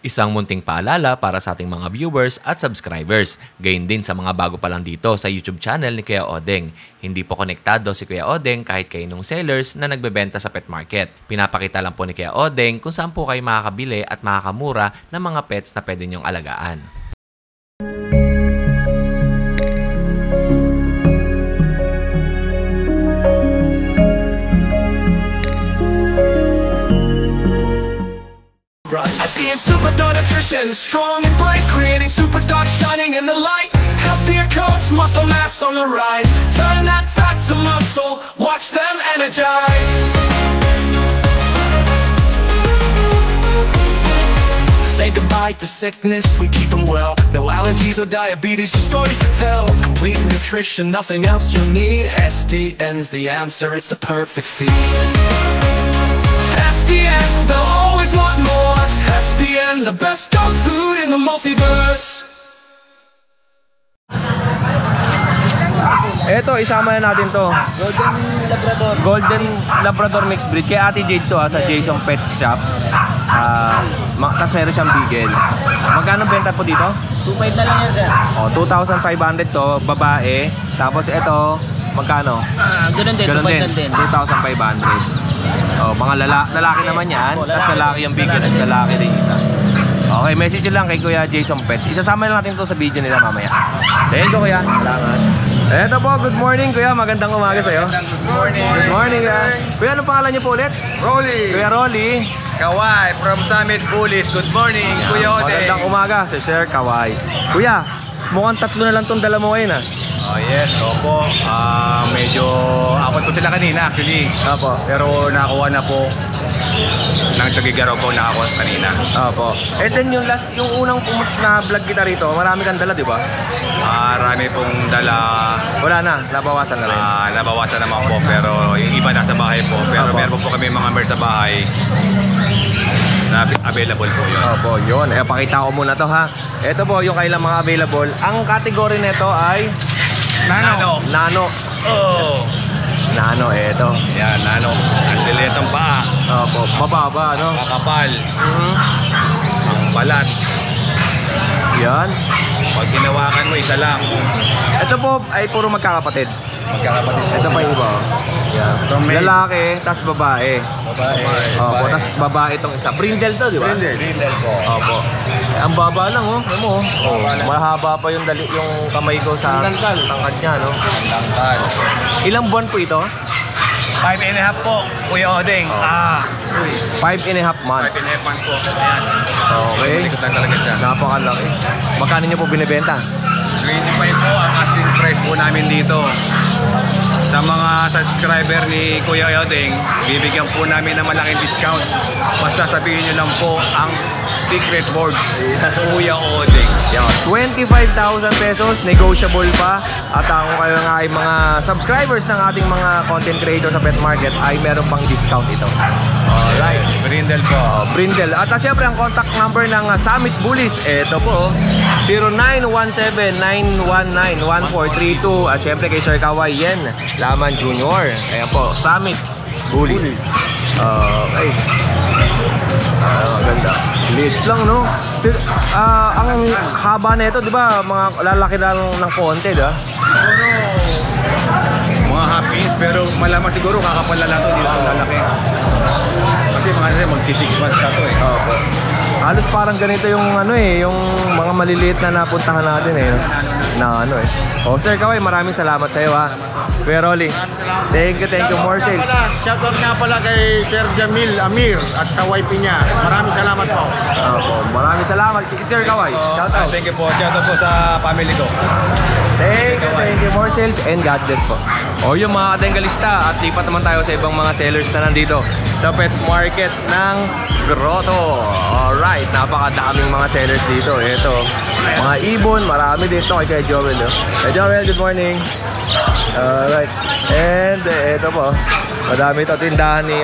Isang munting paalala para sa ating mga viewers at subscribers. Gayon din sa mga bago pa lang dito sa YouTube channel ni Kuya Odeng. Hindi po konektado si Kuya Odeng kahit kaninong sellers na nagbebenta sa pet market. Pinapakita lang po ni Kuya Odeng kung saan po kayo makakabili at makakamura ng mga pets na pwede niyong alagaan. SDN Super Dog Nutrition, strong and bright, creating super dog shining in the light. Healthier coats, muscle mass on the rise. Turn that fat to muscle, watch them energize. Say goodbye to sickness, we keep them well. No allergies or diabetes, just stories to tell. Complete nutrition, nothing else you need. SDN's the answer, it's the perfect feed. SDN, they'll always want more. SDN, the best dog food in the multiverse. Eto, isama na natin to. Golden Labrador mixed breed. Kay Ate Jade to sa Jason Pets Shop. Tapos meron siyang Beagle. Magkano benta po dito? 2.5 na lang yan, sir. 2,500 to, babae. Tapos ito, magkano? Ganun din, 2,500. Mga lalaki naman yan. Tapos lalaki yung Beagle, tapos lalaki din isa. Okay, message lang kay Kuya Jason Pets. Isasama lang natin to sa video nila mamaya. Thank you, Kuya. Salamat. Eto po, good morning, Kuya. Magandang umaga sa'yo. Good morning. Good morning, Kuya. Kuya, anong pangalan niyo po ulit? Rolly. Kuya Rolly. Kawai from Summit Bullies. Good morning, Kuya Odeng. Magandang umaga si Sir Kawai. Kuya, mukhang tatlo na lang itong dala mo ngayon, ha? Oh yes, opo. Medyo ako po sila kanina actually. Opo. Pero nakuha na po ng tagigaraw ko nakakuha kanina. Opo. And then yung unang na vlog kita rito, marami kang dala, di ba? Marami pong dala. Wala na, nabawasan na rin. Nabawasan naman po, pero yung iba nasa bahay po. Pero Opo. meron po kami mga merch sa bahay na available po yun. Opo, yun. Pakita ko muna to, ha. Ito po yung kailang mga available. Ang category nito ay Nano. Oh. Nano, eto. Yan, nano. Ang diletong paa. Opo, mababa, no? Kakapal. Ang balat. Yan. Pag ginawakan mo, isa lang. Ito po ay puro magkakapatid. Magkakapatid. Ito pa yung iba. Yan. Lalaki, tas babae. Opo, tas babae itong isa. Brindle to, di ba? Brindle po. Opo. Ang baba lang, oh. Alam mo, oh. Mahaba pa yung kamay ko sa tangkad niya, no? Tangkal. Ilang buwan po ito? 5.5 po, Kuya Odeng. 5.5 months. 5.5 months po. Ayan. Okay. Malikot lang talaga siya. Napakalaki. Magkano niyo po binibenta? 25 po ang asking price po namin dito. Sa mga subscriber ni Kuya Odeng, bibigyan po namin ng malaking discount. Basta sabihin nyo lang po ang secret word, Kuya Odeng. 25,000 pesos, negotiable pa. At kung kayo nga ay mga subscribers ng ating mga content creator sa pet market, ay meron pang discount ito. Alright. Brindle po. Brindle. At syempre ang contact number ng Summit Bullies, ito po, 0917-919-1432. At syempre kay Sir Kawai Yen Laman Jr. Ayan po, Summit Bullies. Okay. Maganda. Liit lang, no? Ang haba na ito, di ba? Mga lalaki lang ng konti, di ba? Mga happy, pero malaman siguro kakapala lang ito, hindi lang lalaki. Kasi mga nila mag-6 months ka ito eh. Opo. Halos parang ganito yung yung mga maliliit na napuntahan natin Sir Kawai, maraming salamat sa iyo, ha. Kuya Rolly, thank you, more sales. Shoutout nga pala kay Sir Jamil Amir at sa wife niya. Maraming salamat po. Opo, maraming salamat Sir Kawai. Shoutout. Thank you po. Shoutout po sa family ko. Thank you, more sales, and God bless po. Yung mga katengalista, at lipat naman tayo sa ibang mga sellers na nandito sa pet market ng Grotto. Alright, napakadaming mga sellers dito. Ito, mga ibon, marami dito kay Joel. Hey Joel, good morning. Alright, and ito po, madami ito tindahan ni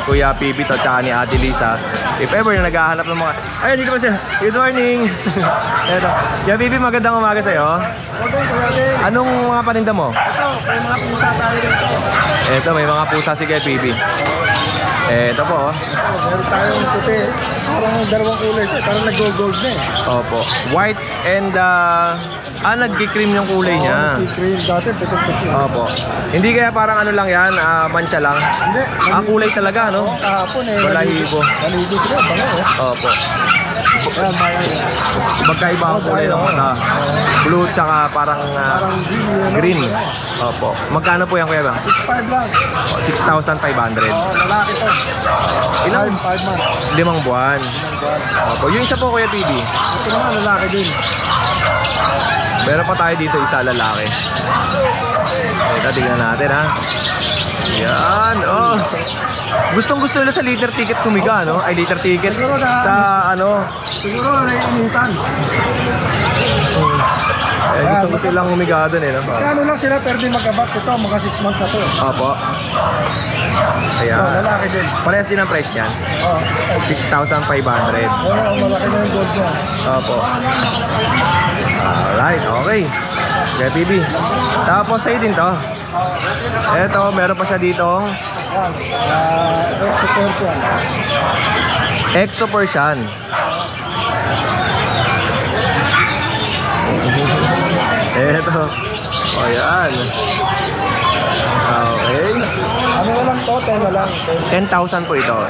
Kuya Pipi to, tsaka ni Ate Lisa. If ever na naghahanap ng mga... Ayun, dito pa siya. Good morning. Ito. Kuya Pipi, magandang umaga sa'yo. Anong mga paninda mo? Ito, may mga pusa tayo dito. Ito, may mga pusa si Kuya Pipi. Ito po, oh. Meron tayong puti. Parang dalawang kulay siya. Parang nag-gold na eh. Opo. White and nagki-cream yung kulay niya. Cream dati, puti-puti. Opo. Hindi kaya parang ano lang yan, mancha lang. Hindi. Kulay talaga, no? Kahapon eh. Balahibo. Balahibo sila, bango eh. Opo. Ayan, bayan. Magkaiba ang kulay ng mata. Blue tsaka parang green. Opo. Magkano po yan, kuya ba? 6.5 lang. 6,500. Lalaki to. Ilang? 5 months. 5 buwan. Opo. Yung isa po, kuya PB. Ito naman, lalaki din. Meron pa tayo dito, isa lalaki. Ito, tingnan natin, ha. Yan, oh. Gustong-gusto nila sa liter ticket kumiga, no? Ay, liter ticket sa ano? Siguro naiinitan. Gustong-gusto lang humiga doon, eh, no? Kano lang sila pwede mag-abot ito, mga 6 months na to. Opo. Ayan. Lalaki din. Parehas din ang price niyan. 6,500. Malaki na yung gold niya. Opo. Alright, okay. Kaya PB. Tapos sa'yo din to. Eto, meron pa siya dito. Exo Persian. Eto. O yan. Okay. Ano na lang to? 10 na lang. 10,000 po ito. 6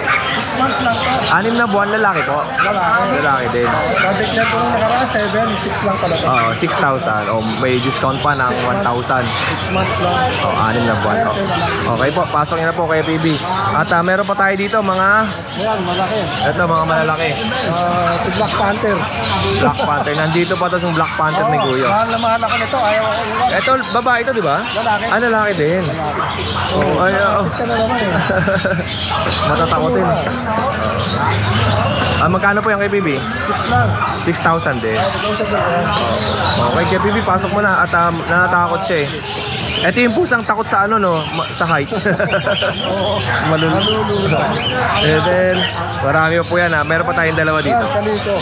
months lang to. 6 na buwan lalaki po. Lalaki. Lalaki din. Sabi niya kung nakaraan 7, 6 lang talaga. Oo, 6,000. O may discount pa ng 1,000. 6 months lang. O, 6 na buwan. O. Okay po, pasok niyo na po kay PB. At meron pa tayo dito mga, Ayan, malaki. ito mga malalaki. Si Black Panther. Black Panther. Nandito pa to yung Black Panther ni Kuya. Mahal na mahal ako nito. Ayaw ako iwan. Ito, babae ito, di ba? Lalaki. Lalaki din. Oh, ay, Ito na naman eh. matatakotin. Magkano po yung kay PB? 6 lang. 6,000 din. Negotiable yan. Okay, kay PB, pasok mo na at natatakot siya eh. Ito yung pusang takot sa ano, no? Sa height. Malulula. And then, marami po yan, ha? Meron pa tayong dalawa dito. Kalito.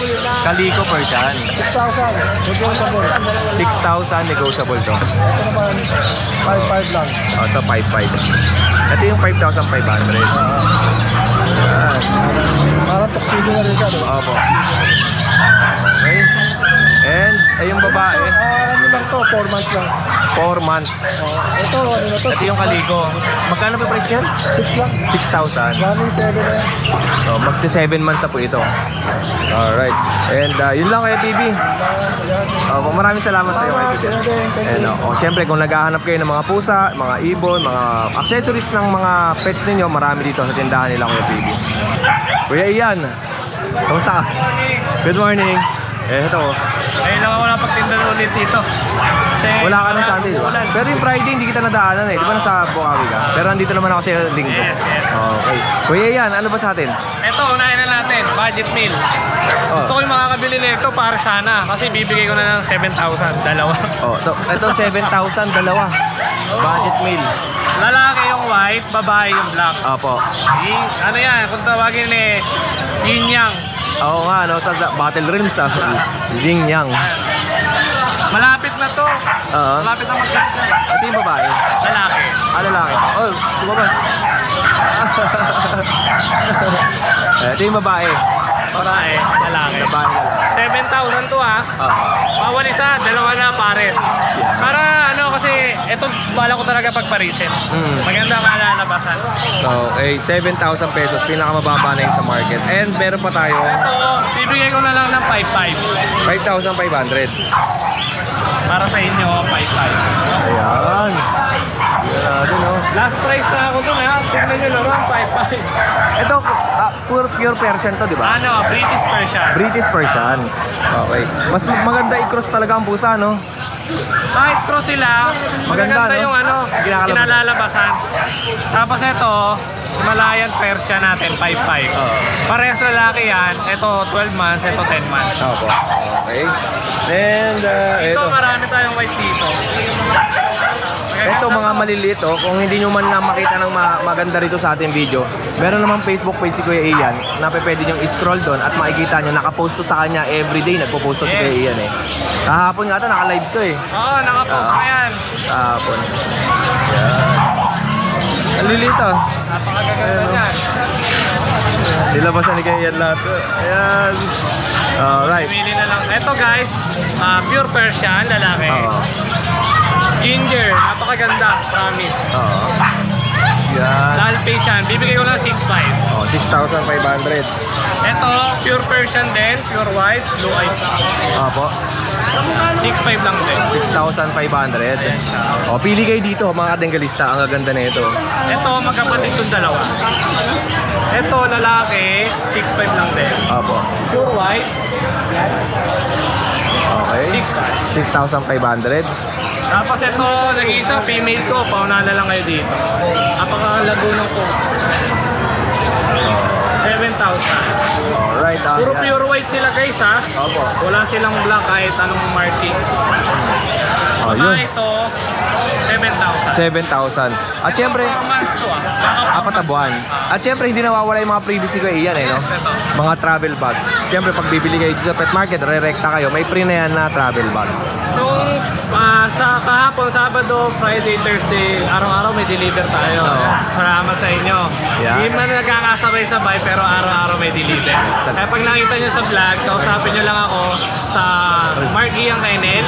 Kaliko Persian. 6,000. Negotiable. 6,000 negotiable to. Ito naman, 5.5 lang. Ito, 5,500. Ito yung 5,500. Parang tuxedo na rin siya. Opo. Okay. And, yung babae, Ano lang to, 4 months lang. 4 months. Ito, ano na to? Ito yung kaliko. Magkano ba price yan? 6 lang. 6,000. Running 7 na yan. So, magsi 7 months na po ito. Alright. And yun lang kaya BB. Maraming salamat sa iyo kay BB. And syempre kung naghahanap kayo ng mga pusa, mga ibon, mga accessories ng mga pets ninyo, marami dito sa tindahan nila Kuya BB. Kuya Ian, kamusta ka? Good morning. Ito. Ayun lang ako napagtinda ulit dito. Kasi Wala ka ng Sunday, di ba? Pero yung Friday hindi kita nadaanan eh. Di ba nasa Bukawi ka? Pero andito naman ako sa linggo. Yes, yes. Okay. Kuya Ian, ano ba sa atin? ito, unahin na natin, budget meal. Gusto ko yung makakabili nito para sana. Kasi bibigay ko na ng 7,000, dalawa. Ito 7,000, dalawa. Budget meal. Lalaki yung white, babae yung black. Opo. Ano yan, kung tawagin eh, yin yang. Oo nga, no, sa Battle Realms, Jing Yang. Malapit na to. Oo. Malapit na mag-catch. Ito yung babae. Lalaki. Lalaki. Oh, tumabas. Ito yung babae. Babae, lalaki. Babae na lang. 7,000 to ha. Bawal isa, dalawa na pares. Para ano kasi, ito bala ko talaga pagparisin. Maganda ang alalabasan. Okay, 7,000 pesos. Pinakamababa na yun sa market. And meron pa tayo. Ito, bibigay ko na lang ng 5,500. 5,500. Para sa inyo, 5,500. Ayan. Grabe, no? Last price na ako dun ha. Tignan nyo naman, 5,500. Ito, pure Persian to, di ba? Ano, British Persian. British Persian. Okay. Mas maganda i-cross talaga ang pusa, no? Kahit cross sila, Maganda, maganda no? yung ano, Kinakalabasan. kinalalabasan. Tapos ito, Himalayan Persian natin, 5,500. Parehas lalaki yan. Ito, 12 months. Ito, 10 months. Opo. Okay. And, Ito, ito. marami tayong white dito. Ito mga maliliit, kung hindi nyo man lang makita ng maganda rito sa ating video, meron namang Facebook page si Kuya Ian na pwede nyo i-scroll doon at makikita nyo, nakapost to sa kanya everyday, nagpo-post to si Kuya Ian eh. Kahapon nga ito, naka-live to eh. Oo, nakapost na yan. Kahapon. Yan. Ang lilit ah. Napakaganda niyan. Nilabasan ni Kuya Ian lahat. Ayan. Alright. Pili na lang. Ito guys, pure Persian, lalaki. Ginger, napakaganda, promise. Yan. Dalmatian, bibigay ko lang 6.5. 6,500. Ito, pure Persian din, pure white, blue eyes. Opo. 6.5 lang din. 6,500. Pili kayo dito mga kadenggalista. Ang gaganda na ito. Ito, magkapatid itong dalawa. Ito, lalaki, 6.5 lang din. Opo. Pure white, Okay. 6,500. tapos ito, nag-iisang female ko, pauna na lang kayo dito. Napakalago ng ko. 7,000. Alright. Puro pure white sila guys ha. Opo. Wala silang black kahit anong marking. Yun. Ito, 7,000. 7,000. At syempre, 4 months to ah. 4 na buwan. At syempre, hindi nawawala yung mga previous ko iyan eh, no? Mga travel bag. Syempre, pag bibili kayo dito sa pet market, re-recta kayo, may free na yan na travel bag. So, sa kahapon, Sabado, Friday, Thursday, araw-araw may deliver tayo. Salamat sa inyo. Yeah. Hindi man nagkakasabay-sabay, pero araw-araw may deliver. Kaya pag nakita nyo sa vlog, kausapin nyo lang ako sa Mark Ian Kainel.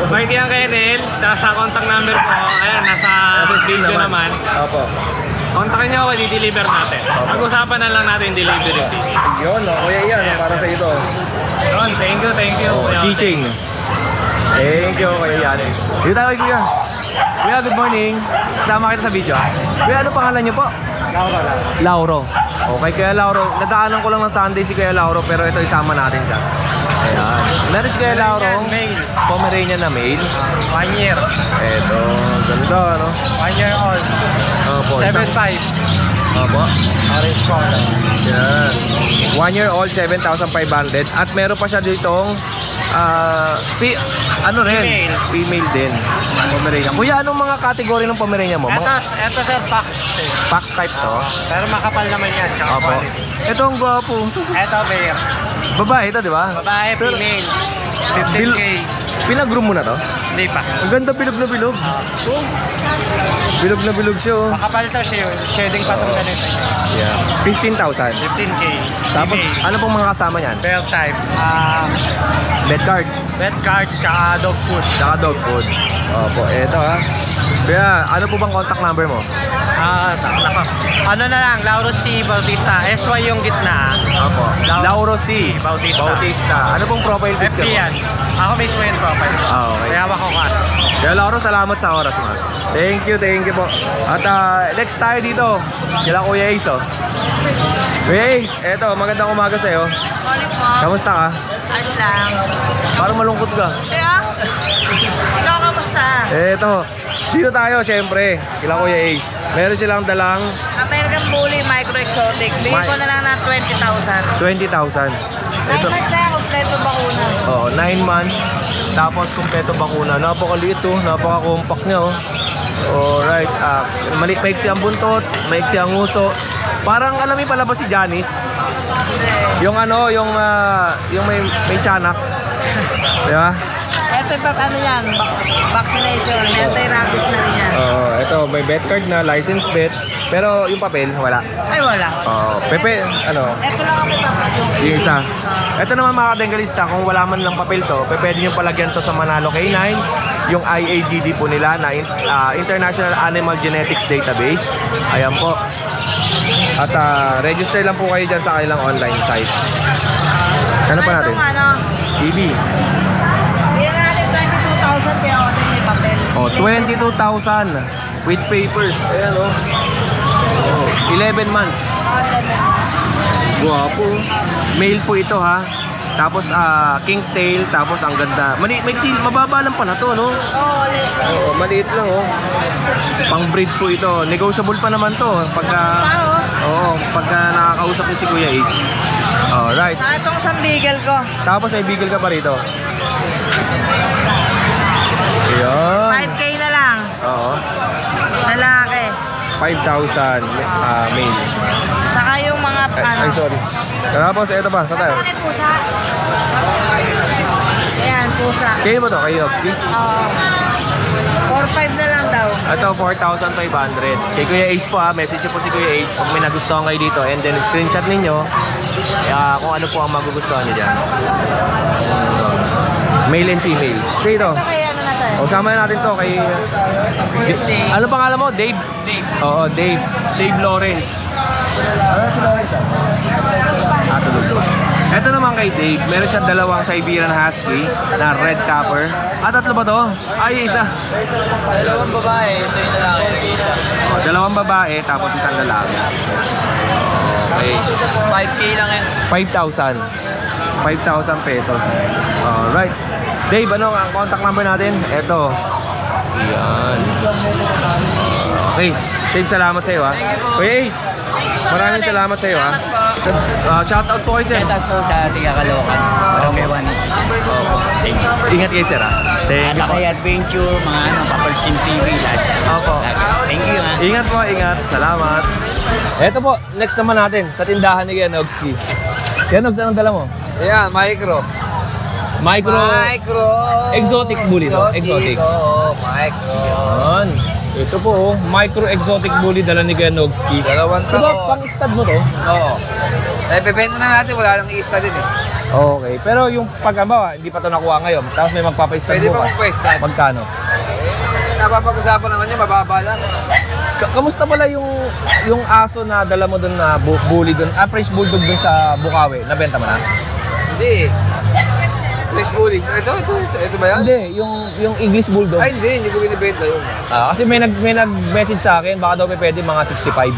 Mark Ian Kainel, tsaka sa contact number ko, ayan, nasa video naman. Opo. Kontakin nyo ako, di-deliver natin. Pag-usapan na lang natin yung delivery fee. Yun, Kuya Ian, para sa ito. Yun, thank you, thank you. Kuya Ote. Teaching. Thank you, Kuya Ian. Dito tayo, Kuya. Kuya, good morning. Sama kita sa video. Kuya, ano pangalan niyo po? Lauro. Okay, Kuya Lauro. Nadaanan ko lang ng Sunday si Kuya Lauro, pero ito isama natin siya. Ayan. Meron si Kuya Lauro. Pomeranian na male. 1 year. Eto, ganda, ano? 1 year old. Opo. 7.5. Opo. Orange color. Yan. 1 year old, 7,500. At meron pa siya ditong ano rin? Female din. Pomeranian. Kuya, anong mga kategory ng Pomeranian mo? Ito sir, Pax. Pack type to? Pero makapal naman yan. Tsaka Opo. quality. Ito ang gwapo. Ito, bear. Babae ito, di ba? Babae, female. 15K. Pinag-groom mo na to? Hindi pa. Ang ganda, bilog na bilog. Bilog na bilog siya, oh. Makapal to siya. Shading pa itong ganito. Yeah. 15,000. 15K. Tapos, Female. ano pong mga kasama niyan? Bell type. Bed card. Bed card, tsaka dog food. Saka dog food. Opo, eto ha. Kaya, ano po bang contact number mo? Nako. Ano na lang, Lauro C. Bautista. SY yung gitna. Opo. Lauro C. Bautista. Ano pong profile pic FB mo? yan. Ako mismo yung profile. Okay. Kaya ako ka. Kaya Lauro, salamat sa oras mo. Thank you po. At next tayo dito. Kila Kuya Ace, oh. Kuya Ace, eto, magandang umaga sa'yo. Kamusta ka? Ayos lang. Parang malungkot ka. Kaya, ikaw kamusta? Eto, dito tayo, syempre. Kila Kuya Ace. Meron silang dalang American Bully Micro Exotic. Bigyan ko na lang ng 20,000. 20,000. Ito. 9 months na, kompleto bakuna. 9 months. Tapos kumpleto bakuna. Napakaliit to, napaka-compact niya, oh. Alright, maiksi ang buntot, maiksi ang nguso. Parang alam mo pala ba si Janice? Yung ano, yung may tiyanak. Di ba? Ito pa ano yan, vaccination, anti-rabies na rin yan. Ito, may vet card na, license vet. Pero yung papel, wala. Ay wala. Pepe, ano? Ito lang ako papasok. Yung isa. Ito naman mga kadenggalista, kung wala man lang papel to, pwede nyo palagyan to sa Manalo K9, yung IAGD po nila na International Animal Genetics Database. Ayan po. At register lang po kayo dyan sa kanilang online site. Ano pa natin? Itong ano, TV. bigyan natin 22,000 kaya ako din may papel. 22,000 with papers. Ayan, oh. 11 months. Guwapo. Male po ito, ha. Tapos king tail, tapos ang ganda. Mababa lang pala to, no? Oo, maliit lang, oh. Pang breed po ito. Negotiable pa naman to pagka nakakausap niyo si Kuya Ace. Alright. Itong isang beagle ko. Tapos may beagle ka pa rito. Ayan. 5K na lang. Oo. Lalaki. 5,000 male. Saka yung mga Ay, sorry. Tapos, eto pa. Saan tayo? Pusa. Ayan, pusa. Kayo ba to? Kayo? Oo. 4-5 na lang daw. Ito, 4,500. Si Kuya Ace po message po si Kuya Ace pag may nagustuhan kayo dito. And then screenshot ninyo kung ano po ang magugustuhan nyo dyan. Male and female. Okay, ito. Kaya ano na tayo? O, sama natin to kay... Ano pangalan mo? Dave? Dave. Oo, Dave. Dave Lawrence. Ano si Lawrence tulog pa. Ito naman kay Dave, meron siya dalawang Siberian Husky na red copper. Tatlo ba to? Ay, isa. Dalawang babae, ito yung lalaki. Dalawang babae, tapos isang lalaki. Okay. 5K lang yan. 5,000. 5,000 pesos. Alright. Dave, ano ang contact number natin? Ito. Yan. Okay. Dave, salamat sa iyo ha. Kuya Ace, maraming salamat sa iyo ha. Shoutout po kayo sir. Ito po sa Tiga Caloocan. Okay. Ingat kayo sir ha. Thank you po. Kay Adventure, mga Papalsin TV, lahat. Opo. Thank you ha. Ingat po, ingat. Salamat. Ito po, next naman natin sa tindahan ni Kuya Nogski. Kuya Nogs, anong dala mo? Ayan, micro. Micro exotic bully to. Exotic. Micro. Yan. Ito po, micro exotic bully dala ni Kuya Nogski. 2 taon. Diba, pang-stud mo to? Oo. Bebenta na natin, wala lang i-ista din eh. Okay. Pero yung pag-ambawa, hindi pa to nakuha ngayon. Tapos may magpapa-stud Pwede bukas. pa magpa-stud. Magkano? Napapag-usapan naman yun, mababa lang. Kamusta pala yung aso na dala mo doon na bully doon? French bulldog doon sa Bukawi. Nabenta mo na? Hindi eh. French bully. Ito ba yan? Hindi, yung English bulldog. Ay, hindi ko binibenta yun. Kasi may nag-message sa akin, baka daw pwede mga 65.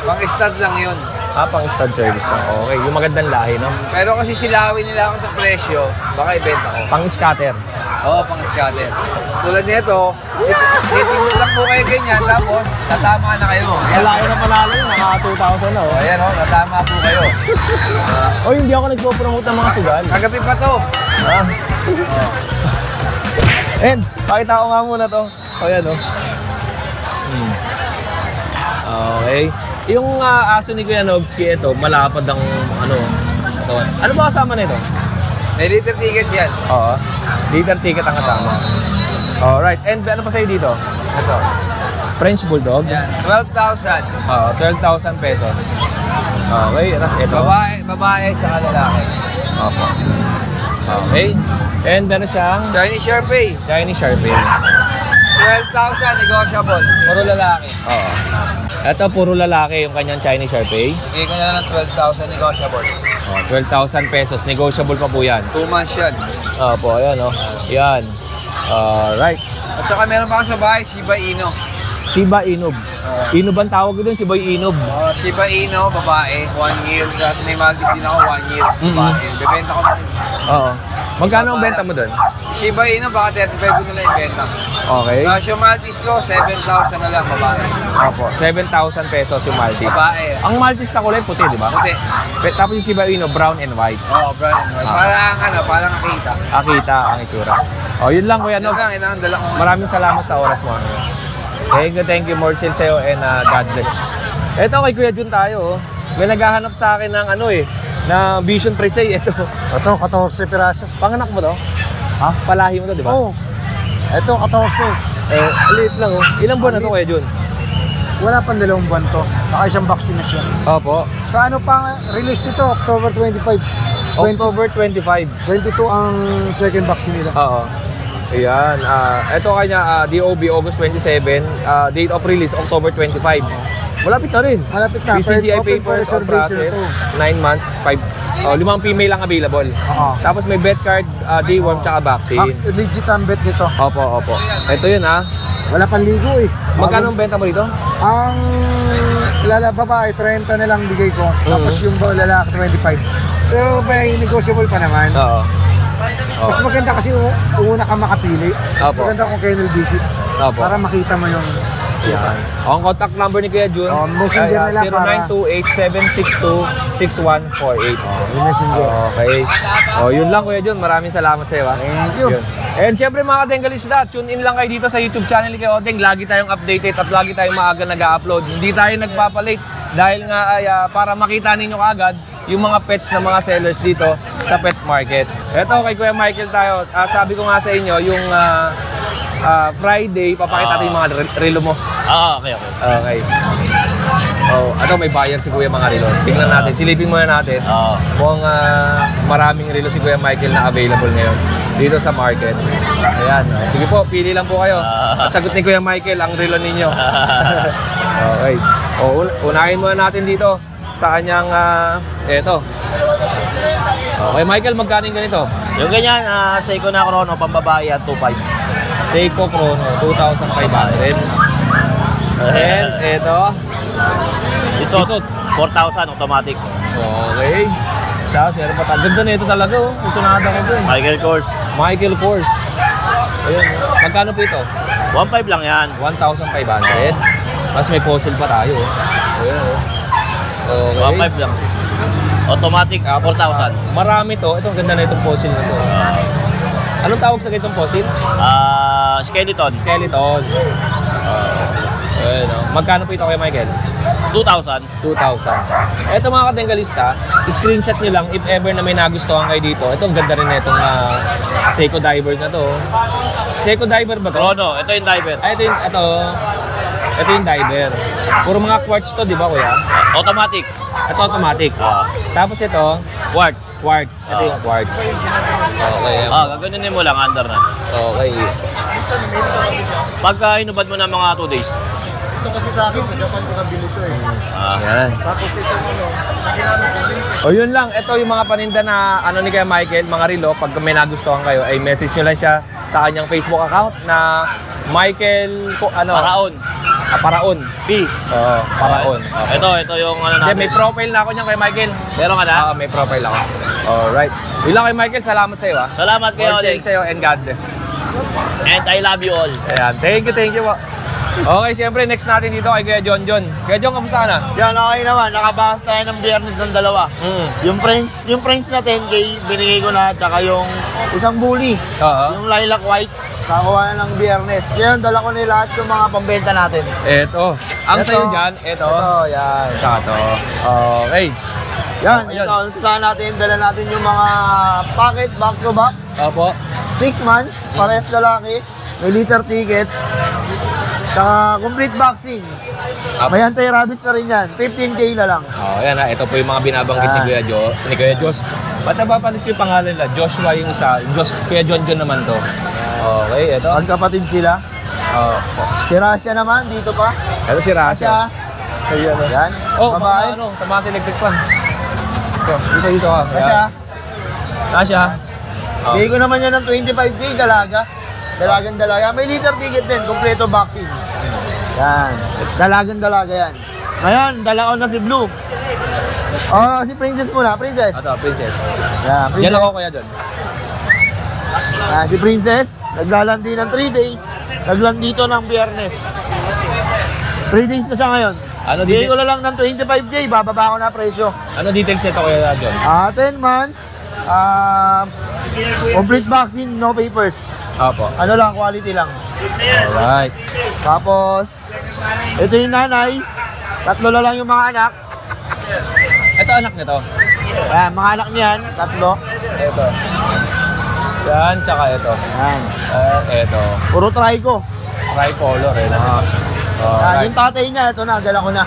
Pang-stud lang yun. Pang stud service lang. Okay, yung magandang lahi, no? Pero kasi silawin nila ako sa presyo, baka ibenta ko. Pang scatter. Oo, pang-scatter. Tulad nito, titignan lang po kayo ganyan, tapos tatama na kayo. Malaki na panalo yun, naka 2,000 na, oh. Ayan o, natama po kayo. Hindi ako nagpo-promote ng mga sugal. Kagabi pa to. And, pakita ko nga muna to. Ayan, oh. Okay. Yung aso ni Kuya Nogski, ito, malapad ang katawan. Ano ba kasama nito? May liter ticket yan. Oo. Liter ticket ang kasama. Alright. And ano pa sa'yo dito? Ito. French Bulldog? Yan, 12,000. 12,000 pesos. Okay. Tapos ito. Babae, tsaka lalaki. Opo. Okay. And meron siyang Chinese Sharpei. Chinese Sharpei. 12,000 negotiable. Puro lalaki. Oo. Ito, puro lalaki yung kanyang Chinese Sharpei. Bigay ko na lang ng 12,000 negotiable. 12,000 pesos. Negotiable pa po yan. 2 months yan. Opo, ayan o. Yan. Alright. At saka meron pa ako sa bahay, Shiba Inu. Shiba Inu. Inu ba ang tawag doon? Shiba Inu. Shiba Inu, babae, 1 year. Sa Sinimagis din ako, 1 year. Babae. Bebenta ko na. Oo. Magkano ang benta mo doon? Shiba Inu, baka 35 ko nila yung benta. Okay. Yung Maltese ko, 7,000 na lang, babae. Opo, 7,000 pesos yung Maltese. Babae. Ang Maltese na kulay puti, di ba? Puti. Tapos yung Shiba Inu, brown and white. Oo, brown and white. Parang nakita. Akita ang itsura. Yun lang Kuya Nogs. Yun lang, dala ko. Maraming salamat sa oras mo. Thank you. More sales sa'yo and God bless. Eto kay Kuya Jun tayo. May naghahanap sa akin ng na Vision Presay. Ito. Ito, 14 piraso. Panganak mo to? Ha? Palahi mo to, di ba? Oo. Ito, 14. Liit lang oh. Ilang buwan na to Kuya Jun? Wala pang 2 buwan to. Naka isang vaccine na siya. Opo. Sa ano pa release nito? October 25. October 25. 22 ang second vaccine nila. Oo. Ayan. Ito kanya, DOB, August 27. Date of release, October 25. Malapit na rin. Malapit na. PCCI Open for papers on reservation process. ito. 9 months, 5 5 female lang available. Tapos may vet card, deworm, tsaka vaccine. Legit ang bet nito. Opo. Ito yun ha. Wala pang ligo eh. Magkano ang benta mo dito? Ang babae, 30 na lang bigay ko. Tapos yung lalaki, 25. Pero may negotiable pa naman. Oo. Mas maganda kasi una ka makapili. Mas maganda kung kennel visit. Opo. Para makita mo yung yan. Ang contact number ni Kuya Jun, messenger nila 0928-762-6148. Messenger. Okay. Yun lang Kuya Jun. Maraming salamat sa iyo. Thank you. Yun. And syempre mga katengalista, tune in lang kayo dito sa YouTube channel ni Kuya Odeng. Lagi tayong updated at lagi tayong maaga nag-upload. Hindi tayo nagpapalate dahil nga ay para makita ninyo kaagad yung mga pets na mga sellers dito sa pet market. Ito kay Kuya Michael tayo. Sabi ko nga sa inyo, yung Friday, papakita natin yung mga relo mo. Okay. Okay. Oh, may buyer si Kuya mga relo. Tingnan natin, silipin muna natin. Mukhang maraming relo si Kuya Michael na available ngayon dito sa market. Ayan. Sige po, pili lang po kayo. At sagot ni Kuya Michael ang relo ninyo. Okay. Unahin muna natin dito sa kanyang eto. Okay, Michael, magkano yung ganito? Yung ganyan, Seiko na Chrono, pambabae at 2.5. Seiko Chrono, 2,500. And eto, Isot, 4,000 automatic. okay. Tapos, meron pa. Ang ganda na ito talaga, oh. Isunada ko dun. Michael Kors. Ayun, magkano po ito? 1.5 lang yan. 1,500. Mas may fossil pa tayo, oh. Ayun, oh. Okay. 1.5 lang. Automatic, 4,000. Marami to. Ito, ang ganda na itong fossil na to. Anong tawag sa ganitong fossil? Skeleton. Skeleton. Ayun, oh. Magkano po ito kay Michael? 2,000. 2,000. Ito mga katenggalista, screenshot nyo lang if ever na may nagustuhan kayo dito. Ito, ang ganda rin na itong Seiko Diver na to. Seiko Diver ba to? Chrono, ito yung diver. Ito yung diver. Puro mga quartz to, di ba kuya? Automatic. Ito automatic. Tapos ito, Quartz. Ito yung quartz. Okay. Gaganunin mo lang, under na. Okay. Pagka inubad mo na mga 2 days. Ito kasi sa akin, sa Japan ko nabili ito eh. Yan. Tapos ito O yun lang, ito yung mga paninda na ni kaya Michael, mga relo, pag may nagustuhan kayo, ay message nyo lang siya sa kanyang Facebook account na Michael, Paraon. Paraon. P. Oo, Paraon. Okay. Ito yung natin. May profile na ako niyan kay Michael. Meron ka na? Oo, may profile ako. Alright. Yun lang kay Michael, salamat sa iyo ha. Salamat kayo, More Odeng. sales sa'yo and God bless. And I love you all. Ayan, thank you po. Okay, siyempre next natin dito kay Kuya John. Kuya John, kamusta ka na? Yan, okay naman. Nakabakas tayo ng biyernes ng dalawa. Yung French na 10K, binigay ko na. Tsaka yung isang bully. Yung lilac white. Kakuha na ng biyernes. Ngayon, dala ko na lahat yung mga pambenta natin. Eto. Ang sa'yo dyan, ito. Yan. Tsaka to. Okay. Yan, ito. Saan natin, dala natin yung mga packet back to back. Opo. 6 months, parehas lalaki. May liter ticket. Tsaka complete vaccine. May anti-rabies na rin yan. 15K na lang. Yan ha. Ito po yung mga binabanggit ni Kuya Jos. Ba't napapalit ko yung pangalan nila? Joshua yung isa. Kuya John naman to. Okay, ito. Magkapatid sila. Si Rasha naman, dito pa. Ito si Rasha. Ayan. Yan. Babae. Tama sa electric fan. Dito ka. Rasha. Bigay ko naman yan ng 25K, dalaga. Dalaga. May liter ticket din, kompleto vaccine. Yan. Dalaga yan. Ngayon, dala ko na si Blue. Si Princess muna. Princess. Ito, Princess. Yan, Princess. Yan ako kuya doon. Si Princess, naglalandi ng 3 days. Naglandi dito ng biyernes. 3 days na siya ngayon. Bigay ko na lang ng 25K, bababa ko na presyo. Ano details ito kuya John? 10 months. Complete vaccine, no papers. Opo. Ano lang, quality lang. Alright. Tapos, ito yung nanay. 3 na lang yung mga anak. Ito anak nito. Ayan, mga anak niyan, 3. Ito. Yan, tsaka ito. Ayan. Ito. Puro trico. Tricolor eh. Yung tatay niya, ito na, dala ko na.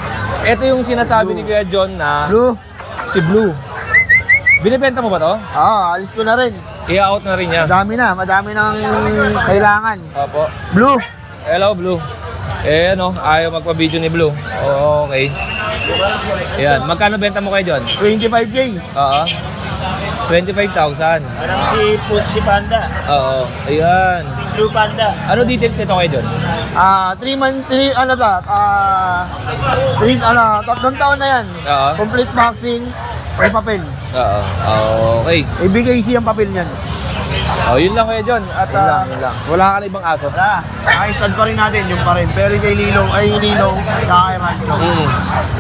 Ito yung sinasabi ni Kuya John na Blue. si Blue. Binibenta mo ba to? Alis ko na rin. I-out na rin niya. Madami nang kailangan. Opo. Blue. Hello, Blue. Ayaw magpa-video ni Blue. Okay. Ayan, magkano benta mo kayo John? 25K. 25,000. Si Panda. Oo. Ayan. Blue Panda. Ano details nito kayo John? 3 months, 3 taon na yan. Complete vaccine, may papel. Okay. BKC ang papel niyan. Yun lang kayo John. At Yun lang. wala ka na ibang aso? Wala. Naka-stud pa rin natin yung pa rin. Pero kay Lilo, saka kay Rancho.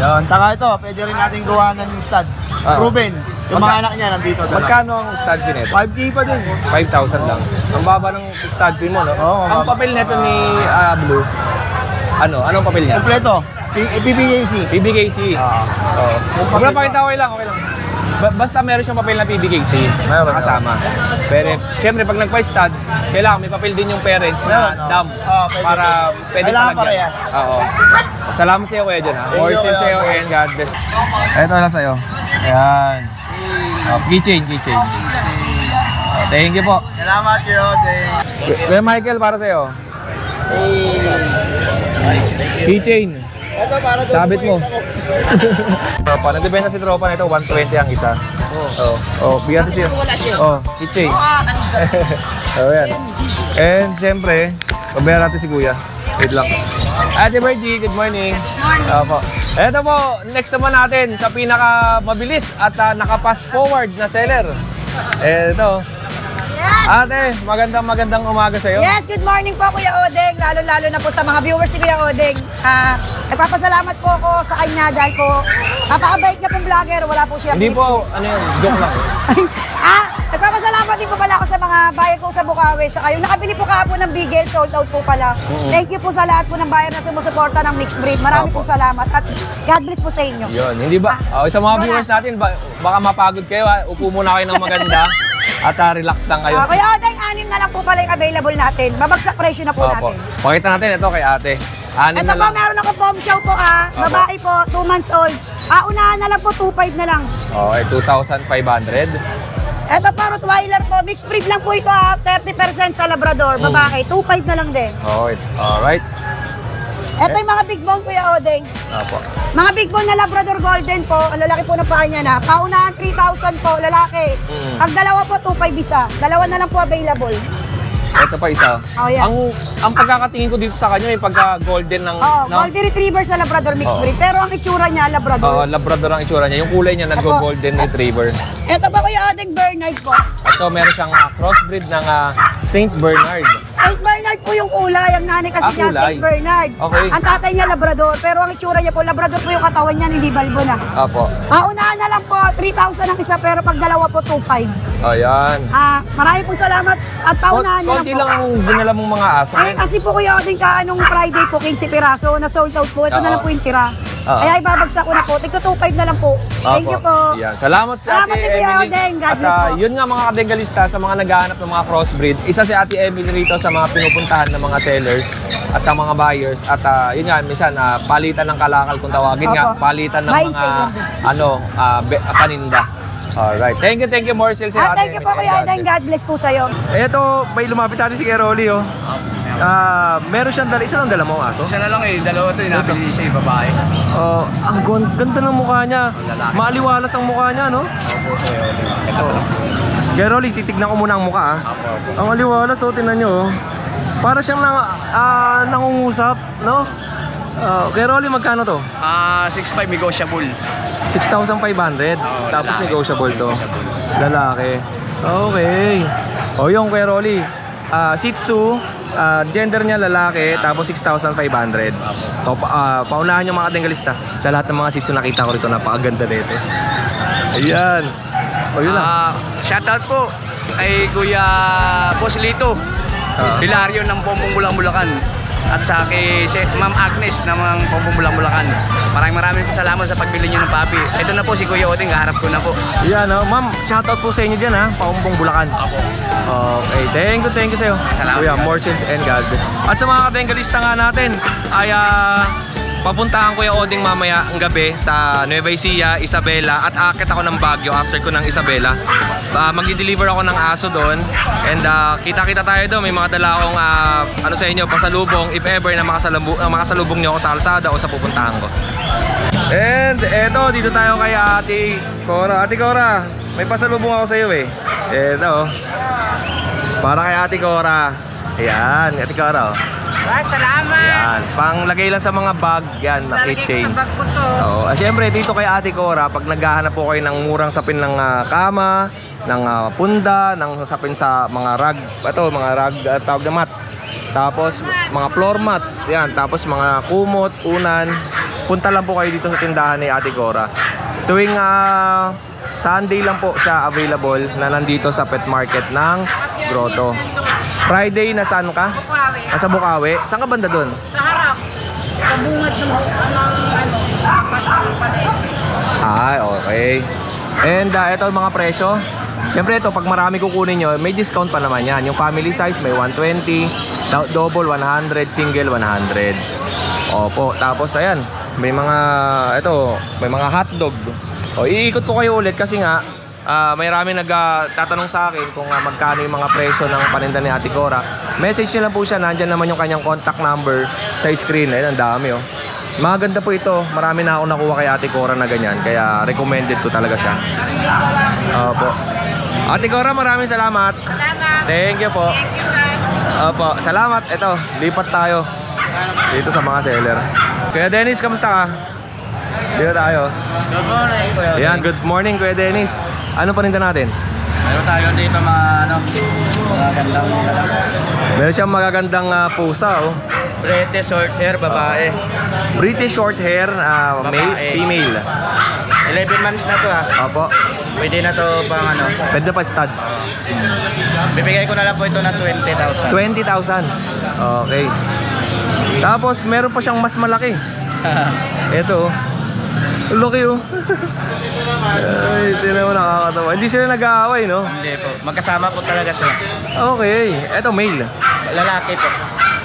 Yun. Saka ito, pwede rin natin gawa ng stud. Proven. Yung mga anak niya nandito. Magkano ang stud fee nito? 5K pa din. 5,000 lang. Ang baba ng stud fee mo, no? Ang papel nito ni Blue, anong papel niya? Kompleto. PBKC. PBKC. Huwag na pakita, okay lang. Basta meron siyang papel na PBKC, kasama. Pero siyempre pag nagpa-stud, kailangan may papel din yung parents na dam para pwede palagyan. Oo. Salamat sa iyo kuya dyan ha. More sales sa iyo and God bless. Ito lang sa iyo. Ayan. Keychain. Thank you po. Salamat Kuya Odeng. Kuya Michael, para sa iyo. Keychain. Ito para doon. Sabit mo. Tropa, nagbibenta si tropa na ito, 120 ang isa. Bigyan natin siya. Keychain. Yan. And siyempre, pabayaran natin si Kuya. Wait lang. Ate Bergie, good morning. Opo. Ito po, next naman natin sa pinakamabilis at naka-fast forward na seller. Ito. Ate, magandang umaga sa'yo. Yes, good morning po Kuya Odeng. Lalo-lalo na po sa mga viewers ni Kuya Odeng. Nagpapasalamat po ako sa kanya dahil po napakabait niya pong vlogger. Wala po siya. Hindi po, joke lang. Nagpapasalamat din po pala ako sa mga buyer ko sa Bukawi. Sa kayo, nakabili po kahapon ng Bigel, sold out po pala. Thank you po sa lahat po ng buyer na sumusuporta ng mixed breed. Marami po salamat at God bless po sa inyo. Yun, hindi ba? Sa mga viewers natin, baka mapagod kayo. Upo muna kayo ng maganda. At relax lang kayo. Kuya Odeng, 6 na lang po pala yung available natin. Babagsak presyo na po natin. Pakita natin ito kay ate. 6 na lang. Ito po, meron ako pom chow po babae po, 2 months old. Unahan na lang po, 2.5 na lang. Okay, 2,500. Ito po, Rottweiler po. Mixed breed lang po ito 30% sa Labrador. Babae, 2.5 na lang din. Okay, alright. Ito yung mga big bone, Kuya Odeng. Apo. Mga big bone na Labrador Golden po. Ang lalaki po na paa niya na. Paunahan 3,000 po, lalaki. Pag dalawa po, 2.5 isa. Dalawa na lang po available. Ito pa isa. Yan. Ang pagkakatingin ko dito sa kanya, yung pagka-golden ng... Golden Retriever sa Labrador mixed breed. Pero ang itsura niya, Labrador. Labrador ang itsura niya. Yung kulay niya, nag-golden Retriever. Ito pa Kuya Odeng, Bernard po. Ito, meron siyang crossbreed ng Saint Bernard. Saint Bernard po yung kulay. Ang nanay kasi niya, kulay. Saint Bernard. Okay. Ang tatay niya, Labrador. Pero ang itsura niya po, Labrador po yung katawan niya, hindi balbo na. Apo. Unahan na lang po, 3,000 ang isa, pero pag dalawa po, 2.5. Ayan. Marami pong salamat at paunahan na lang po. Konti lang dinala mong mga aso. Kasi po Kuya Odeng, anong Friday po, 15 piraso, na sold out po. Ito na lang po yung tira. Kaya ibabagsak ko na po. Tigto 2.5 na lang po. Thank you po. Yan. Salamat sa Ate Ate Kuya Emily. Odeng. God bless po. Yun nga mga kadengalista sa mga naghahanap ng mga crossbreed. Isa si Ate Emily rito sa mga pinupuntahan ng mga sellers at sa mga buyers. At yun nga, minsan palitan ng kalakal kung tawagin nga. Palitan ng mga paninda. Alright. Thank you, Marcel. Thank you po Kuya Odeng. God bless po sa'yo. Ito, may lumapit natin si Kuya Rolly, oh. Meron siyang isa lang dala mo aso? Isa na lang dalawa to, nabili siya yung babae. Ang ganda ng mukha niya. Maaliwalas ang mukha niya, no? Opo, sa'yo. Ito po. Kuya Rolly, titignan ko muna ang mukha, Ang aliwalas, tingnan nyo, Para siyang nangungusap, no? Kuya Rolly, magkano to? 6.5 negotiable. 6,500. Tapos lalaki. negotiable to. Lalaki. Okay. Yung Kuya Rolly, Shih Tzu, gender niya lalaki, tapos 6,500. So, paunahan yung mga kadengalista. Sa lahat ng mga Shih Tzu nakita ko rito, napakaganda dito. Ayan. Yun lang. Shoutout po kay Kuya Boss Lito, Hilario ng Pompong Bulacan. At sa kay Ma'am Agnes ng Pompong Bulacan. Maraming po salamat sa pagbili niyo ng papi. Ito na po si Kuya Odeng, kaharap ko na po. Yan, ma'am, shoutout po sa inyo dyan, Pompong Bulacan. Apo. Okay, thank you sa'yo. Salamat. Kuya, more sales and God bless. At sa mga kadengalista nga natin, ay papuntahan ko yung Odeng mamaya ang gabi sa Nueva Ecija, Isabela, at aakit ako ng Baguio after ko ng Isabela. Mag-deliver ako ng aso doon, and kita-kita tayo doon. May mga dala akong sa inyo, pasalubong if ever na makasalubong nyo ako sa kalsada o sa pupuntahan ko. And eto, dito tayo kay Ate Cora. Ate Cora, may pasalubong ako sa iyo Eto, para kay Ate Cora. Ayan, Ate Cora. Salamat! Yan, panglagay lang sa mga bag, yan, na keychain. Sa bag ko to. Siyempre, dito kay Ate Cora, pag naghahanap po kayo ng murang sapin ng kama, ng punda, ng sapin sa mga rag, mga rag, tawag na mat. Tapos, mga floor mat, yan, tapos mga kumot, unan. Punta lang po kayo dito sa tindahan ni Ate Cora. Tuwing Sunday lang po siya available na nandito sa pet market ng Grotto. Friday, nasaan ka? Bukawi. Nasa Bukawi? Saan ka banda doon? Sa harap. Kabungat ng Okay. And ito mga presyo. Siyempre ito, pag marami kukunin nyo, may discount pa naman yan. Yung family size may 120, double 100, single 100. Opo, tapos ayan, may mga, may mga hotdog. O, iikot ko kayo ulit kasi nga, may rami nagtatanong sa akin kung magkano yung mga presyo ng paninda ni Ate Cora. Message nyo lang po siya, nandyan naman yung kanyang contact number sa screen. Ayun, ang dami oh. Maganda po ito, marami na ako nakuha kay Ate Cora na ganyan, kaya recommended ko talaga siya. Opo. Ate Cora, maraming salamat. Thank you po. Thank you, sir. Opo, salamat. Ito, lipat tayo dito sa mga seller. Kuya Dennis, kamusta ka? Dito tayo. Good morning, Kuya. Yan, good morning Kuya Dennis. Ano paninda natin? Meron tayo dito mga magagandang Meron siyang magagandang pusa oh. British short hair, babae. British short hair, male, female. 11 months na to Opo. Pwede na to pang Pwede pa stud. Bibigay ko na lang po ito na 20,000. 20,000. Okay. Tapos meron pa siyang mas malaki. Ito oh. Laki oh. Ay, tinan mo, nakakatawa. Hindi sila nag-aaway, no? Hindi po. Magkasama po talaga sila. Okay. Ito male. Lalaki po.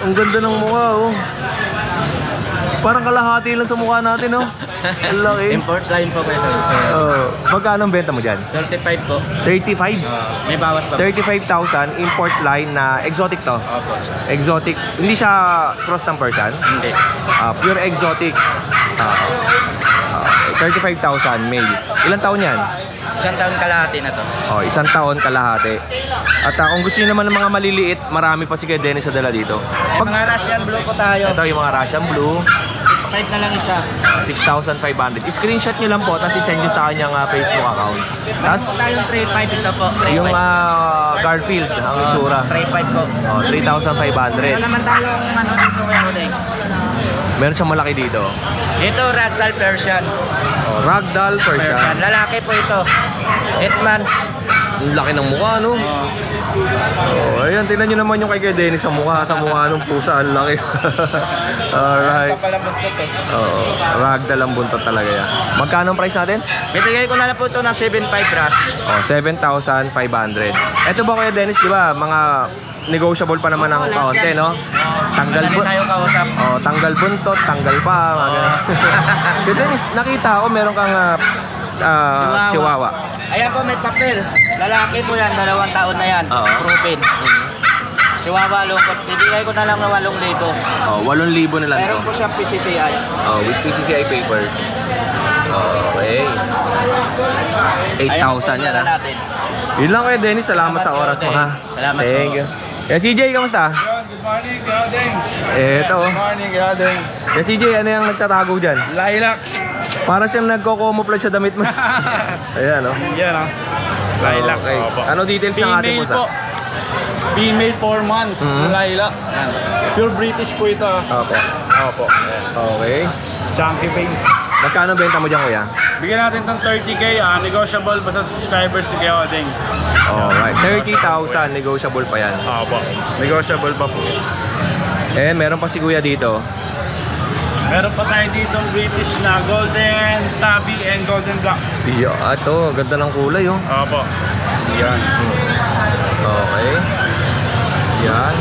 Ang ganda ng mukha oh. Parang kalahati lang sa mukha natin oh. Ang laki. Import line po kayo. Magkano ang benta mo dyan? 35 po. 35? May bawas pa. 35,000 import line na exotic to. Opo. Exotic. Hindi siya cross ng Persian? Hindi. Pure exotic. 35,000 male. Ilang taon yan? Isang taon kalahati na to. Oh, isang taon kalahati. At kung gusto niyo naman ng mga maliliit, marami pa si Kuya Dennis sa dala dito. Pag mga Russian blue po tayo. Ito yung mga Russian blue. 6.5 na lang isa. 6,500. I-screenshot nyo lang po, tapos i-send nyo sa kanyang Facebook account. Tapos Meron po tayong 3.5 ito po. 3.5. yung Garfield, ang itsura. 3.5 po. Oh, 3,500. Meron naman tayong dito Kuya Odeng. Meron siyang malaki dito. Ito Ragdoll Persian. Oh, Ragdoll Persian. Lalaki po ito. 8 months. Ang laki ng mukha, no? Oh, ayan, tingnan nyo naman yung kay Kuya Dennis sa mukha ng pusa. Ang laki. Alright. Oo, Ragdoll ang buntot talaga yan. Magkano ang price natin? Bibigay ko na lang po ito ng 7.5 brush. Oh, 7,500. Ito ba Kuya Dennis, di ba? Mga negotiable pa naman ng kaunti, no? Tanggal tanggal buntot, tanggal pa, mga ganun. Kuya Dennis, nakita ko meron kang chihuahua. Ayan po, may papel. Lalaki po yan, 2 taon na yan. Proven. Chihuahua lungkot. Bibigay ko na lang ng 8,000. Oh, 8,000 na lang to. Meron po siya PCCI. Oh, with PCCI papers. Okay. 8,000 yan, ha? Yun lang Kuya Dennis, salamat sa oras mo, ha? Salamat po. Thank you. Kaya CJ, kamusta? Good morning, Kuya Odeng. Ito. Good morning, Kuya Odeng. Kaya CJ, ano yung nagtatago dyan? Lilac. Para siyang nagko-camouflage sa damit mo. Ayan, oh. Yan, oh. Lilac. Okay. Opo. Ano details ng ating pusa? Po. Female 4 months. Lilac. Yan. Pure British po ito. Opo. Opo. Okay. Chunky face. Magkano benta mo dyan, kuya? Bigyan natin ng 30K. Negotiable basta subscribers ni Kuya Odeng. Alright. 30,000. Negotiable pa yan. Opo. Negotiable pa po. Eh, meron pa si kuya dito. Meron pa tayo dito British na golden tabby and golden black. Yeah, ito. Ganda ng kulay, oh. Opo. Yan. Okay. Yan.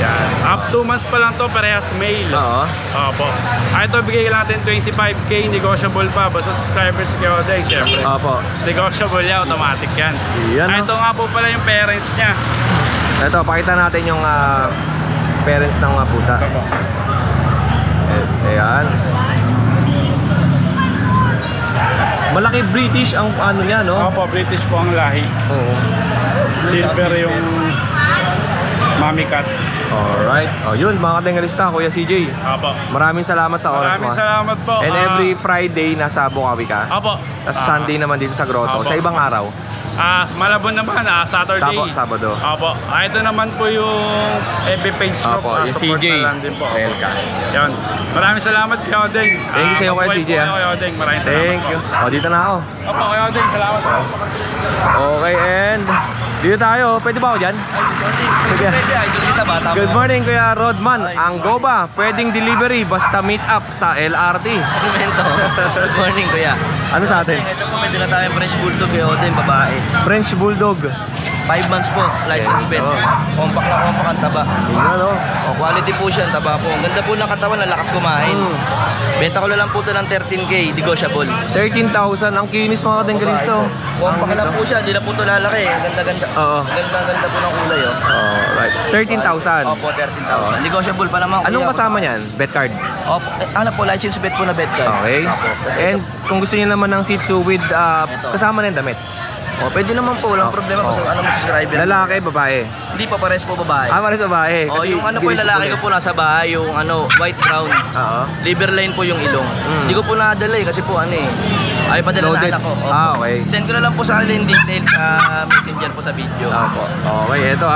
Yan. Up 2 months pa lang to, parehas male. Oo. Opo. Ito bigay natin 25K, negotiable pa. Basta subscribers ni Kuya Odeng, syempre. Opo. Negotiable yan, automatic yan. Yan, Ito nga po pala yung parents niya. Ito, pakita natin yung parents ng pusa. Ayan. Malaki British ang ano niya, no? Opo, British po ang lahi. Oo. Silver yung mommy cat. Alright. Oh, yun, mga katengalista, Kuya CJ. Opo. Maraming salamat sa oras mo. Maraming salamat po. And every Friday, nasa Bukawi ka? Opo. Tapos Sunday naman dito sa Grotto. Opo. Sa ibang araw? Malabon naman, Saturday. Sabado. Opo. Ito naman po yung FB page ko. Opo, yung support CJ. na lang din po. Welcome. Yan. Maraming salamat Kuya Odeng. Thank you sa'yo, Kuya mabuhay CJ. po kayo, Kuya Odeng. Maraming salamat Thank you. po. O, dito na ako. Opo, Kuya Odeng. Salamat po. Okay, and dito tayo. Pwede ba ako dyan? Sige. Good morning, Kuya Rodman. Ang Goba, pwedeng delivery basta meet up sa LRT. Good morning, Kuya. Ano sa atin? Ito po, may dala tayong French Bulldog kay Odeng, babae. French Bulldog. 5 months po, license plate. Compact na compact ang taba. Tingnan, no? O, quality po siya, ang taba po. Ang ganda po ng katawan, lalakas kumain. Benta ko na lang po ito ng 13K, negotiable. 13,000. Ang kinis mga kadenggalista. Compact lang po siya, hindi na po ito lalaki. Ang ganda-ganda. Oo. Ang ganda po ng kulay, oh. Alright. 13,000. Opo, 13,000. Negotiable pa naman. Anong kasama niyan? Bet card? Opo, ano po, license bet po na bet card. Okay. And kung gusto niyo naman ng Shih Tzu with kasama na yung damit. O, pwede naman po, walang problema kung ano mo subscriber. Lalaki, babae? Hindi pa, pares po babae. Pares babae. O, yung ano po yung lalaki ko po nasa bahay, yung ano, white brown. Oo. Liver line po yung ilong. Hindi ko po nadala kasi po ano ay padala na anak ko. Okay. Send ko na lang po sa kanila yung details sa messenger po sa video. Opo. Okay, eto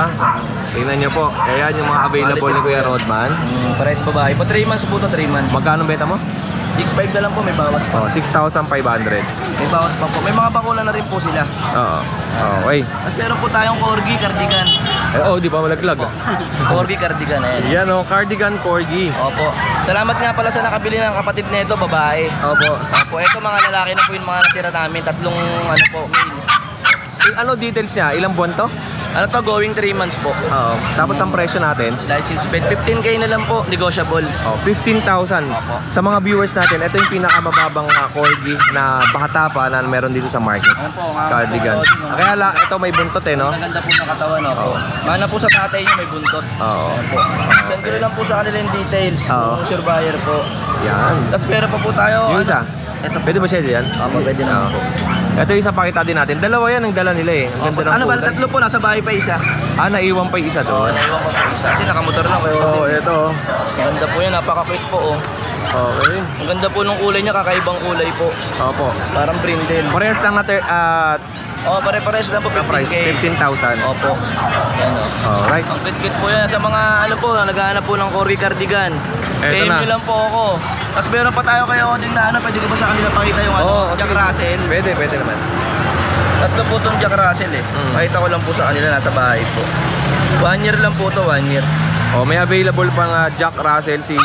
tingnan nyo po. Ayan yung mga available ni Kuya Rodman. Pares babae. Pa 3 months po to, 3 months. Magkano benta mo? 6.5 na lang po, may bawas pa. 6,500. May bawas pa po. May mga bakula na rin po sila. Oo. Okay. Mas meron po tayong corgi cardigan. Di pa malaglag. Corgi cardigan, ayan. Yan cardigan corgi. Opo. Salamat nga pala sa nakabili ng kapatid nito, babae. Opo. Opo, ito mga lalaki na po yung mga natira namin. 3 ano po, male. Ano details niya? Ilang buwan to? Ano to, going 3 months po. Oo. Tapos ang presyo natin? License bet, 15K na lang po, negotiable. 15,000. Sa mga viewers natin, ito yung pinakamababang corgi na bata pa na meron dito sa market. Cardigan. Kaya ito may buntot no? Ang ganda po ng katawan, opo. Mana po sa tatay niya may buntot. Oo. Send ko lang po sa kanila yung details. Yung sure buyer po. Yan. Tapos meron pa po tayo. Yung isa? Ito. Pwede ba siya diyan? Opo, pwede na po. Ito yung isa pakita din natin. Dalawa yan ang dala nila Ang ganda ng ano ba? 3 po, nasa bahay pa isa. Naiwan pa yung isa doon. Naiwan pa isa. Kasi nakamotor lang kayo. Ito. Ang ganda po yan, napaka-quick po Okay. Ang ganda po ng kulay niya, kakaibang kulay po. Opo. Parang brindle. Parehas lang natin pare-pares lang po, 15K. 15,000. Opo. Yan Alright. Ang kit-kit po yan sa mga naghahanap po ng corgi cardigan. PM nyo lang po ako. Tapos meron pa tayo kayo din na pwede ko ba sa kanila pakita yung Jack Russell? Pwede naman. 3 po itong Jack Russell Pakita ko lang po sa kanila, nasa bahay po. 1 year lang po ito, 1 year. May available pang Jack Russell si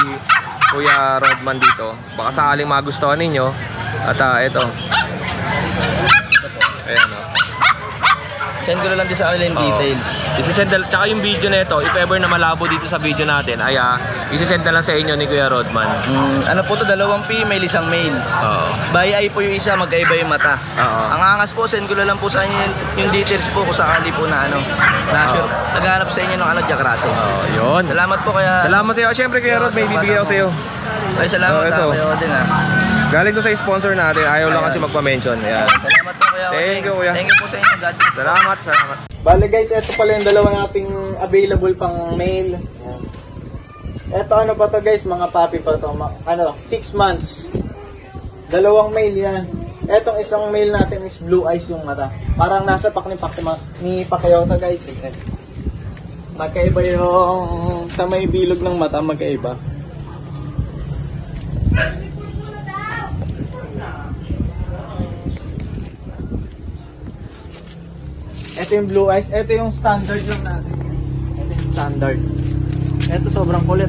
Kuya Rodman dito. Baka sakaling magustuhan ninyo. At ito. Ayan Send ko na lang din sa kanila yung details. Isisend tsaka yung video na ito, if ever na malabo dito sa video natin, ay isisend na lang sa inyo ni Kuya Rodman. Ano po to, 2 female, 1 male. By eye po yung isa, magkaiba yung mata. Ang angas po, send ko na lang po sa inyo yung details po kung sakali po na sure, naghanap sa inyo ng Jack Russell. Yun. Salamat po kaya. Salamat sa iyo. Siyempre Kuya Rod, may bibigay ako sa iyo. Ay, salamat kayo din Galing to sa sponsor natin, ayaw lang kasi magpa-mention. Ayan. Salamat po kaya. Thank you Kuya. Thank you po sa inyo. God bless. Salamat. Bale guys, ito pala yung dalawa nating available pang male. Ito ano pa to guys, mga puppy pa to. 6 months. 2 male yan. Etong isang male natin is blue eyes yung mata. Parang nasa pak ni Pacquiao to guys. Magkaiba yung sa may bilog ng mata, magkaiba. Ito yung blue eyes. Ito yung standard lang natin. Ito yung standard. Ito sobrang kulit.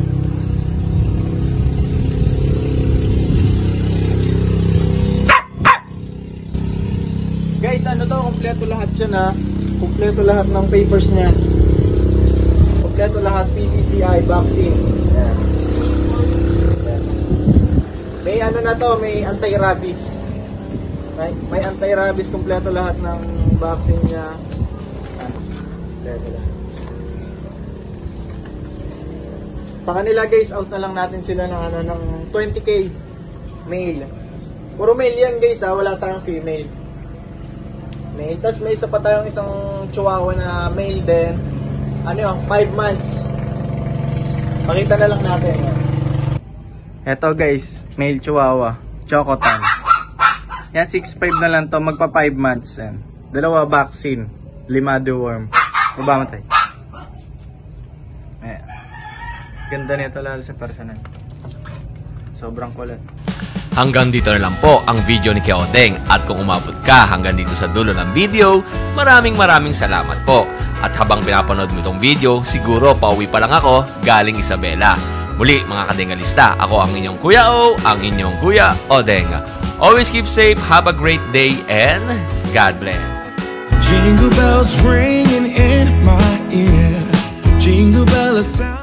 Guys, ano to? Kompleto lahat yan ha. Kompleto lahat ng papers niya. Kompleto lahat. PCCI, vaccine. Ayan. Ayan. May ano na to, may anti-rabies. May anti-rabies, kompleto lahat ng vaccine niya. Kompleto lahat. Sa kanila guys, out na lang natin sila ng 20k male. Puro male yan guys ha, wala tayong female. Male. Tapos may isa pa tayong isang chihuahua na male din. Ano yun, 5 months. Pakita na lang natin. Eto guys, male chihuahua, Chocotan. Yan, 6'5 na lang to, magpa 5 months. Yan. 2 vaccine, 5 deworm. Mabamatay. Ayan. Ganda nito lalo sa personal. Sobrang kulit. Hanggang dito na lang po ang video ni Kuya Odeng, at kung umabot ka hanggang dito sa dulo ng video, maraming salamat po. At habang pinapanood mo itong video, siguro pauwi pa lang ako galing Isabela. Muli mga kadenggalista, ako ang inyong Kuya O, ang inyong Kuya Odeng. Always keep safe, have a great day, and God bless. Jingle bells ringing in my ear. Jingle bell sound.